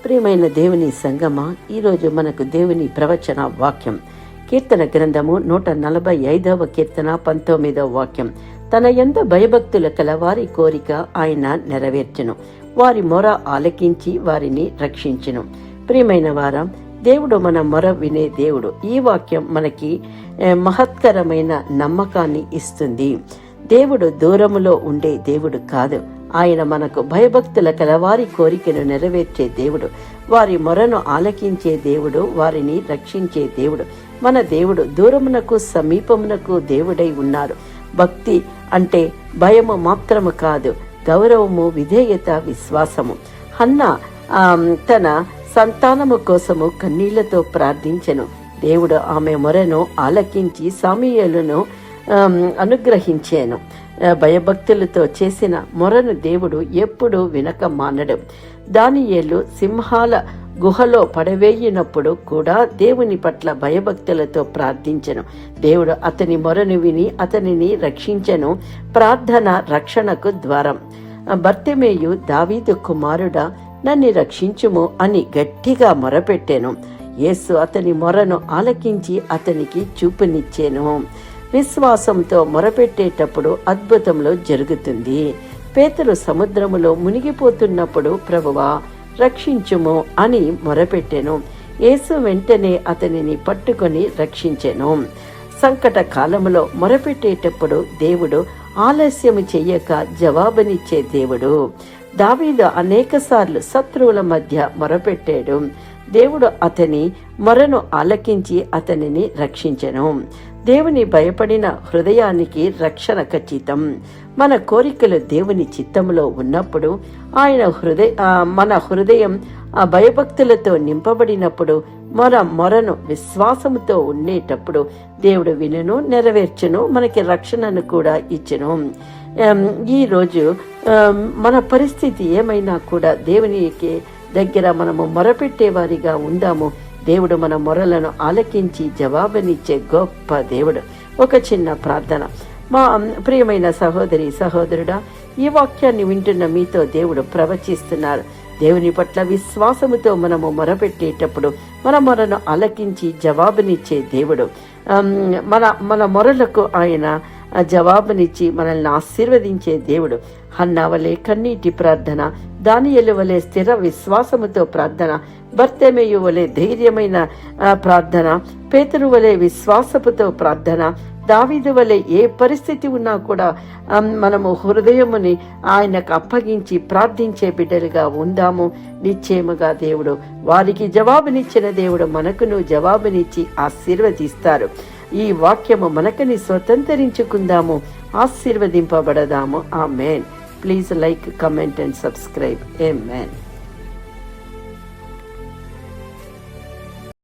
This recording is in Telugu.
ప్రియమైన దేవుని సంగమా, ఈరోజు మనకు దేవుని ప్రవచన వాక్యం కీర్తన గ్రంథము 145వ కీర్తన 19వ వాక్యం. తన యందు భయభక్తుల కల వారి కోరిక ఆయన నెరవేర్చును, వారి మొర ఆలకించి వారిని రక్షించును. ప్రియమైన వారా, దేవుడు మన మొర వినే దేవుడు. ఈ వాక్యం మనకి మహత్తరమైన నమ్మకాన్ని ఇస్తుంది. దేవుడు దూరములో ఉండే దేవుడు కాదు. ఆయన మనకు భయభక్తుల కలవారి కోరికను నెరవేర్చే దేవుడు, వారి మొరను ఆలకించే దేవుడు, వారిని రక్షించే దేవుడు. మన దేవుడు దూరమునకు సమీపమునకు దేవుడై ఉన్నారు. భక్తి అంటే భయము మాత్రము కాదు, గౌరవము, విధేయత, విశ్వాసము. హన్నా తన సంతానము కోసము కన్నీళ్లతో ప్రార్థించెను. దేవుడు ఆమె మొరను ఆలకించి సమూయేలును అనుగ్రహించాను. భయభక్తులతో చేసిన మొరను దేవుడు ఎప్పుడు వినక మానడు. దానియేలు సింహాల గుహలో పడవేయినప్పుడు కూడా దేవుని పట్ల భయభక్తులతో ప్రార్థించెను. దేవుడు అతని మొరను విని అతనిని రక్షించెను. ప్రార్థన రక్షణకు ద్వారం. బర్తిమేయు, దావీదు కుమారుడా, నన్ను రక్షించుము అని గట్టిగా మొరపెట్టెను. యేసు అతని మొరను ఆలకించి అతనికి చూపునిచ్చెను. విశ్వాసంతో మొరపెట్టేటప్పుడు అద్భుతంలో జరుగుతుంది. పేతురు సముద్రములో మునిగిపోతున్నప్పుడు ప్రభువా రక్షించుము అని మొరపెట్టెను. యేసు వెంటనే అతనిని పట్టుకొని రక్షించెను. సంకట కాలములో మొరపెట్టేటప్పుడు దేవుడు ఆలస్యము చెయ్యక జవాబునిచ్చే దేవుడు. దావీదు అనేకసార్లు శత్రువుల మధ్య మొరపెట్టాడు. దేవుడు అతని మొరను ఆలకించి అతనిని రక్షించెను. దేవుని భయపడిన హృదయానికి రక్షణ ఖచ్చితం. మన కోరికలు దేవుని చిత్తములో ఉన్నప్పుడు, మన హృదయం భయభక్తులతో నింపబడినప్పుడు, మొరను విశ్వాసముతో ఉండేటప్పుడు దేవుడు వినును, నెరవేర్చును, మనకి రక్షణను కూడా ఇచ్చును. ఈరోజు మన పరిస్థితి ఏమైనా కూడా దేవునికి దగ్గర మనము మొరపెట్టేవారిగా ఉందాము. దేవుడు మన మొరలను ఆలకించి జవాబునిచ్చే గొప్ప దేవుడు. ఒక చిన్న ప్రార్థన. మా ప్రియమైన సహోదరి సహోదరుడా, ఈ వాక్యాన్ని వింటున్న మీతో దేవుడు ప్రవచిస్తున్నారు. దేవుని పట్ల విశ్వాసముతో మనము మొరపెట్టేటప్పుడు మన మొరను ఆలకించి జవాబునిచ్చే దేవుడు. మన మొరలకు ఆయన జవాబునిచ్చి మనల్ని ఆశీర్వదించే దేవుడు. హన్నా వలె కన్నీటి ప్రార్థన, దానియేలు వలె స్థిర విశ్వాసముతో ప్రార్థన, బర్తిమేయు వలె ధైర్యమైన ప్రార్థన, పేతురు వలె విశ్వాసపుతో ప్రార్థన, దావీదు వలె ఏ పరిస్థితి ఉన్నా కూడా మనము హృదయముని ఆయనకు అప్పగించి ప్రార్థించే బిడ్డలుగా ఉందాము. నిశ్చయముగా దేవుడు వారికి జవాబునిచ్చిన దేవుడు మనకును జవాబునిచ్చి ఆశీర్వదిస్తారు. ఈ వాక్యము మనకని స్వతంత్రించుకుందాము, ఆశీర్వదింపబడదాము. Amen. Please like, comment and subscribe. Amen.